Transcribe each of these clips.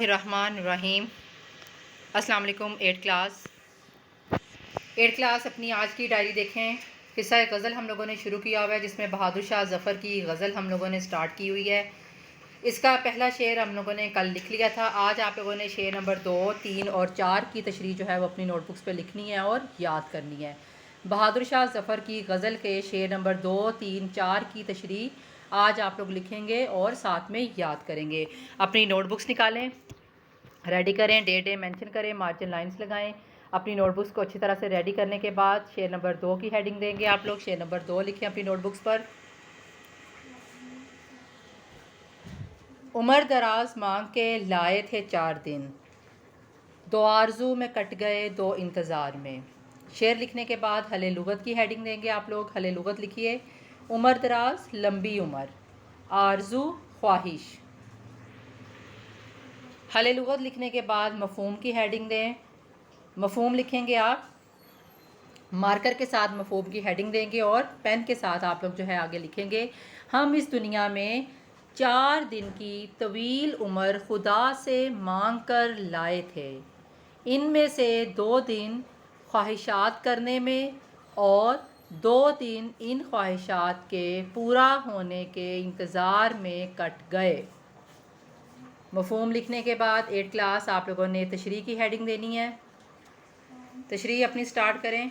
الرحمن الرحیم۔ السلام علیکم۔ ایٹ کلاس اپنی آج کی ڈائری دیکھیں۔ قصہ غزل ہم لوگوں نے شروع کیا ہوا ہے جس میں بہادر شاہ ظفر کی غزل ہم لوگوں نے سٹارٹ کی ہوئی ہے۔ اس کا پہلا شعر ہم لوگوں نے کل لکھ لیا تھا۔ آج آپ لوگوں نے شعر نمبر 2، 3 اور 4 کی تشریح جو ہے وہ اپنی نوٹ بکس پہ لکھنی ہے اور یاد کرنی ہے۔ بہادر شاہ ظفر کی غزل کے شعر نمبر 2، 3، 4 کی تشریح آج آپ لوگ لکھیں گے اور ساتھ میں یاد کریں گے۔ اپنی نوٹ بکس نکالیں، ریڈی کریں، ڈیٹ مینشن کریں، مارجن لائنز لگائیں۔ اپنی نوٹ بکس کو اچھی طرح سے ریڈی کرنے کے بعد شعر نمبر 2 کی ہیڈنگ دیں گے آپ لوگ۔ شعر نمبر 2 لکھیں اپنی نوٹ بکس پر۔ عمر دراز مانگ کے لائے تھے 4 دن، 2 آرزو میں کٹ گئے 2 انتظار میں۔ شعر لکھنے کے بعد حل لغت کی ہیڈنگ دیں گے آپ لوگ۔ حل لغت لکھیے، عمر دراز لمبی عمر، آرزو خواہش۔ حل لغت لکھنے کے بعد مفہوم کی ہیڈنگ دیں۔ مفہوم لکھیں گے آپ، مارکر کے ساتھ مفہوم کی ہیڈنگ دیں گے اور پین کے ساتھ آپ لوگ جو ہے آگے لکھیں گے، ہم اس دنیا میں 4 دن کی طویل عمر خدا سے مانگ کر لائے تھے۔ ان میں سے 2 دن خواہشات کرنے میں اور 2 دن ان خواہشات کے پورا ہونے کے انتظار میں کٹ گئے۔ مفہوم لکھنے کے بعد 8 کلاس آپ لوگوں نے تشریح کی ہیڈنگ دینی ہے۔ تشریح اپنی سٹارٹ کریں۔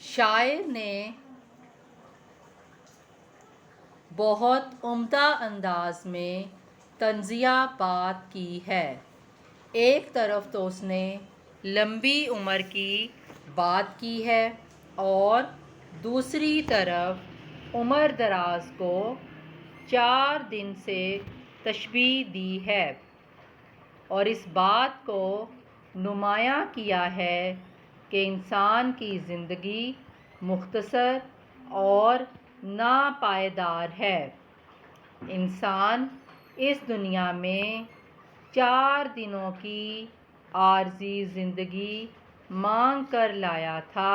شاعر نے بہت عمدہ انداز میں طنزیہ بات کی ہے۔ ایک طرف تو اس نے لمبی عمر کی بات کی ہے اور دوسری طرف عمر دراز کو 4 دن سے تشبیہ دی ہے اور اس بات کو نمایاں کیا ہے کہ انسان کی زندگی مختصر اور ناپائیدار ہے۔ انسان اس دنیا میں 4 دنوں کی عارضی زندگی مانگ کر لایا تھا۔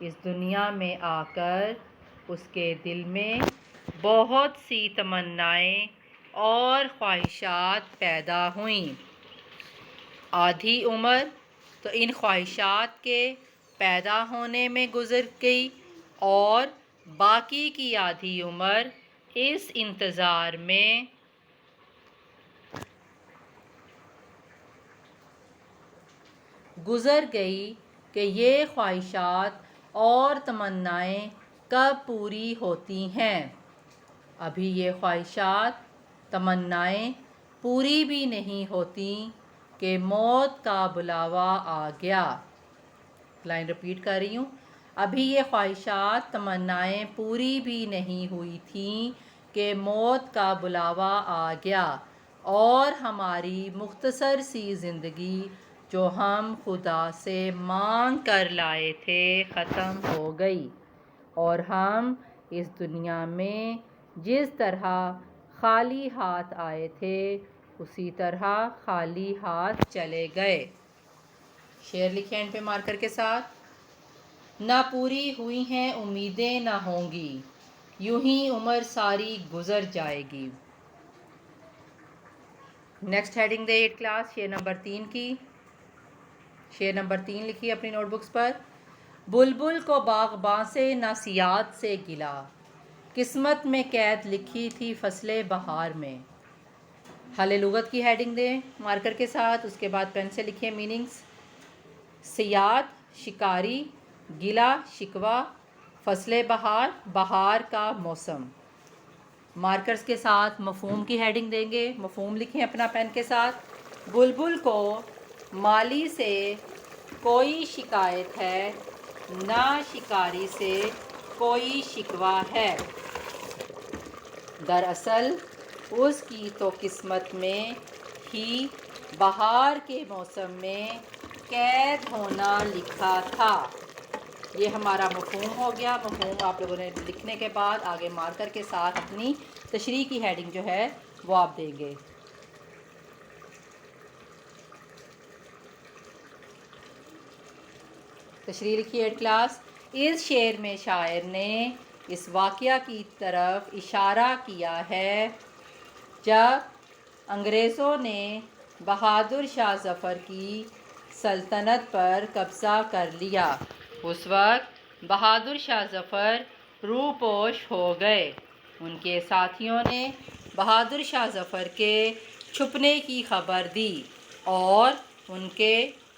اس دنیا میں آ کر اس کے دل میں بہت سی تمنائیں اور خواہشات پیدا ہوئیں۔ آدھی عمر تو ان خواہشات کے پیدا ہونے میں گزر گئی اور باقی کی آدھی عمر اس انتظار میں گزر گئی کہ یہ خواہشات اور تمنائیں کب پوری ہوتی ہیں۔ ابھی یہ خواہشات تمنائیں پوری بھی نہیں ہوتیں کہ موت کا بلاوا آ گیا۔ لائن ریپیٹ کر رہی ہوں، ابھی یہ خواہشات تمنائیں پوری بھی نہیں ہوئی تھیں کہ موت کا بلاوا آ گیا اور ہماری مختصر سی زندگی جو ہم خدا سے مانگ کر لائے تھے ختم ہو گئی اور ہم اس دنیا میں جس طرح خالی ہاتھ آئے تھے اسی طرح خالی ہاتھ چلے گئے۔ شعر لکھیں اینڈ پہ مارکر کے ساتھ۔ نہ پوری ہوئی ہیں امیدیں نہ ہوں گی، یوں ہی عمر ساری گزر جائے گی۔ نیکسٹ ہیڈنگ دے 8 کلاس شعر نمبر 3 کی۔ شعر نمبر 3 لکھی اپنی نوٹ بکس پر۔ بلبل کو باغباں سے نہ صیاد سے گلا، قسمت میں قید لکھی تھی فصل بہار میں۔ حل لغت کی ہیڈنگ دیں مارکر کے ساتھ، اس کے بعد پین سے لکھیں میننگز۔ صیاد شکاری، گلا شکوہ، فصل بہار بہار کا موسم۔ مارکرز کے ساتھ مفہوم کی ہیڈنگ دیں گے۔ مفہوم لکھیں اپنا پین کے ساتھ۔ بلبل کو مالی سے کوئی شکایت ہے، نہ شکاری سے کوئی شکوہ ہے۔ دراصل اس کی تو قسمت میں ہی بہار کے موسم میں قید ہونا لکھا تھا۔ یہ ہمارا مفہوم ہو گیا۔ مفہوم آپ لوگوں نے لکھنے کے بعد آگے مارکر کے ساتھ اپنی تشریح کی ہیڈنگ جو ہے وہ آپ دیں گے۔ تشریح لکھی 8 کلاس۔ اس شعر میں شاعر نے اس واقعہ کی طرف اشارہ کیا ہے جب انگریزوں نے بہادر شاہ ظفر کی سلطنت پر قبضہ کر لیا، اس وقت بہادر شاہ ظفر روپوش ہو گئے۔ ان کے ساتھیوں نے بہادر شاہ ظفر کے چھپنے کی خبر دی اور ان کے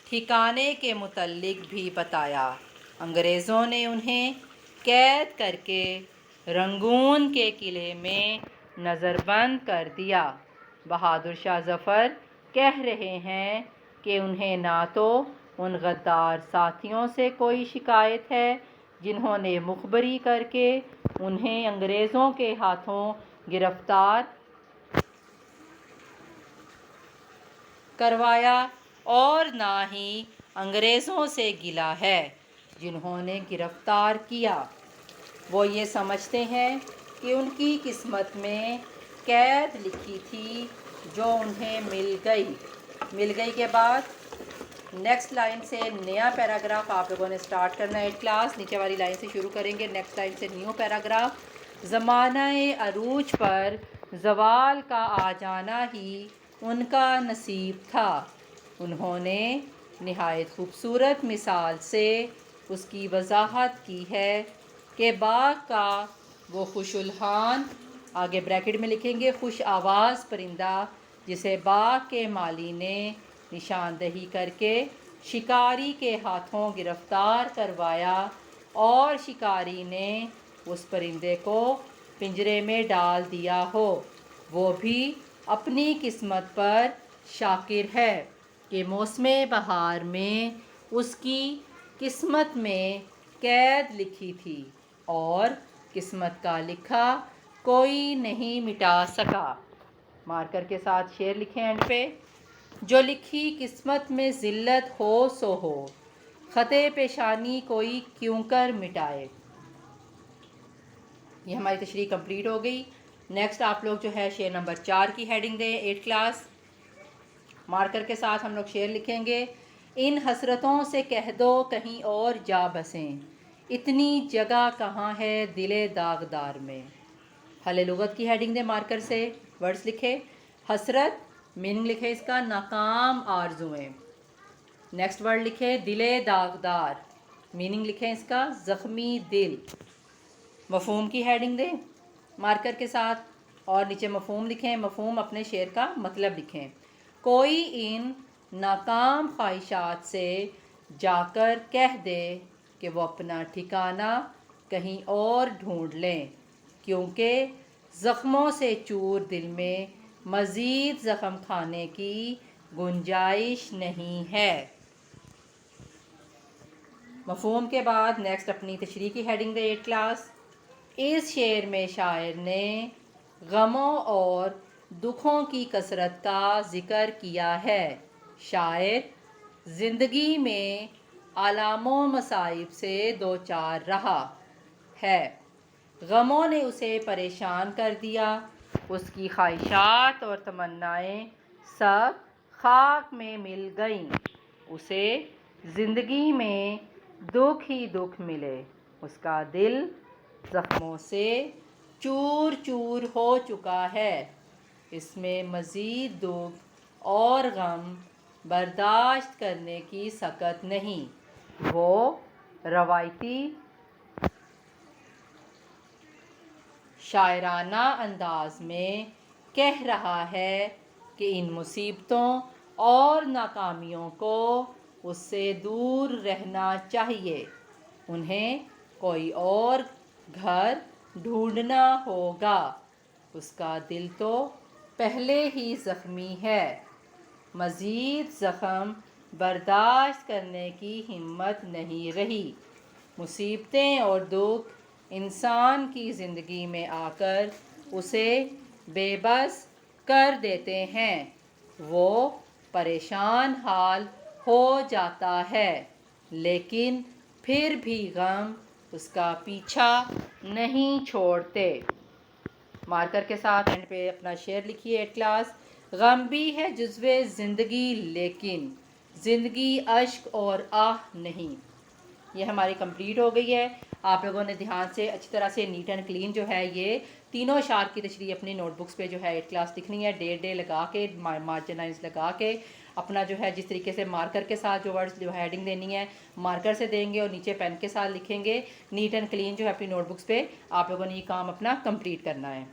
ٹھکانے کے متعلق بھی بتایا۔ انگریزوں نے انہیں قید کر کے رنگون کے قلعے میں نظر بند کر دیا۔ بہادر شاہ ظفر کہہ رہے ہیں کہ انہیں نہ تو ان غدار ساتھیوں سے کوئی شکایت ہے جنہوں نے مخبری کر کے انہیں انگریزوں کے ہاتھوں گرفتار کروایا، اور نہ ہی انگریزوں سے گلہ ہے جنہوں نے گرفتار کیا۔ وہ یہ سمجھتے ہیں کہ ان کی قسمت میں قید لکھی تھی جو انہیں مل گئی کے بعد نیکسٹ لائن سے نیا پیراگراف آپ لوگوں نے سٹارٹ کرنا ہے 8 کلاس۔ نیچے والی لائن سے شروع کریں گے، نیکسٹ لائن سے نیو پیراگراف۔ زمانہ عروج پر زوال کا آ جانا ہی ان کا نصیب تھا۔ انہوں نے نہایت خوبصورت مثال سے اس کی وضاحت کی ہے کہ باغ کا وہ خوش الحان، آگے بریکٹ میں لکھیں گے، خوش آواز پرندہ جسے باغ کے مالی نے نشاندہی کر کے شکاری کے ہاتھوں گرفتار کروایا اور شکاری نے اس پرندے کو پنجرے میں ڈال دیا ہو، وہ بھی اپنی قسمت پر شاکر ہے کہ موسم بہار میں اس کی قسمت میں قید لکھی تھی اور قسمت کا لکھا کوئی نہیں مٹا سکا۔ مارکر کے ساتھ شعر لکھیں اینڈ پہ۔ جو لکھی قسمت میں ذلت ہو سو ہو، خطِ پیشانی کوئی کیوں کر مٹائے۔ یہ ہماری تشریح کمپلیٹ ہو گئی۔ نیکسٹ آپ لوگ جو ہے شعر نمبر 4 کی ہیڈنگ دیں 8 کلاس۔ مارکر کے ساتھ ہم لوگ شعر لکھیں گے۔ ان حسرتوں سے کہہ دو کہیں اور جا بسیں، اتنی جگہ کہاں ہے دل داغدار میں۔ حل لغت کی ہیڈنگ دیں مارکر سے، ورڈز لکھے۔ حسرت میننگ لکھے اس کا ناکام آرزوئیں۔ نیکسٹ ورڈ لکھے دل داغدار، میننگ لکھیں اس کا زخمی دل۔ مفہوم کی ہیڈنگ دیں مارکر کے ساتھ اور نیچے مفہوم لکھیں، مفہوم اپنے شعر کا مطلب لکھیں۔ کوئی ان ناکام خواہشات سے جا کر کہہ دے کہ وہ اپنا ٹھکانہ کہیں اور ڈھونڈ لیں، کیونکہ زخموں سے چور دل میں مزید زخم کھانے کی گنجائش نہیں ہے۔ مفہوم کے بعد نیکسٹ اپنی تشریح کی ہیڈنگ دے 8 کلاس۔ اس شعر میں شاعر نے غموں اور دکھوں کی کثرت کا ذکر کیا ہے۔ شاعر زندگی میں آلام و مصائب سے دوچار رہا ہے، غموں نے اسے پریشان کر دیا، اس کی خواہشات اور تمنائیں سب خاک میں مل گئیں، اسے زندگی میں دکھ ہی دکھ ملے، اس کا دل زخموں سے چور چور ہو چکا ہے، اس میں مزید دکھ اور غم برداشت کرنے کی سکت نہیں۔ وہ روایتی شاعرانہ انداز میں کہہ رہا ہے کہ ان مصیبتوں اور ناکامیوں کو اس سے دور رہنا چاہیے، انہیں کوئی اور گھر ڈھونڈنا ہوگا، اس کا دل تو پہلے ہی زخمی ہے، مزید زخم برداشت کرنے کی ہمت نہیں رہی۔ مصیبتیں اور دکھ انسان کی زندگی میں آ کر اسے بے بس کر دیتے ہیں، وہ پریشان حال ہو جاتا ہے، لیکن پھر بھی غم اس کا پیچھا نہیں چھوڑتے۔ مارکر کے ساتھ اینڈ پہ اپنا شعر لکھیے 8 کلاس۔ غم بھی ہے جزوِ زندگی لیکن زندگی اشک اور آہ نہیں۔ یہ ہماری کمپلیٹ ہو گئی ہے۔ آپ لوگوں نے دھیان سے اچھی طرح سے نیٹ اینڈ کلین جو ہے یہ تینوں اشعار کی تشریح اپنی نوٹ بکس پہ جو ہے 8 کلاس لکھنی ہے، ڈے لگا کے، مارجنائز لگا کے، اپنا جو ہے جس طریقے سے مارکر کے ساتھ جو ورڈز جو ہیڈنگ دینی ہے مارکر سے دیں گے اور نیچے پین کے ساتھ لکھیں گے، نیٹ اینڈ کلین جو ہے اپنی نوٹ بکس پہ آپ لوگوں نے یہ کام اپنا کمپلیٹ کرنا ہے۔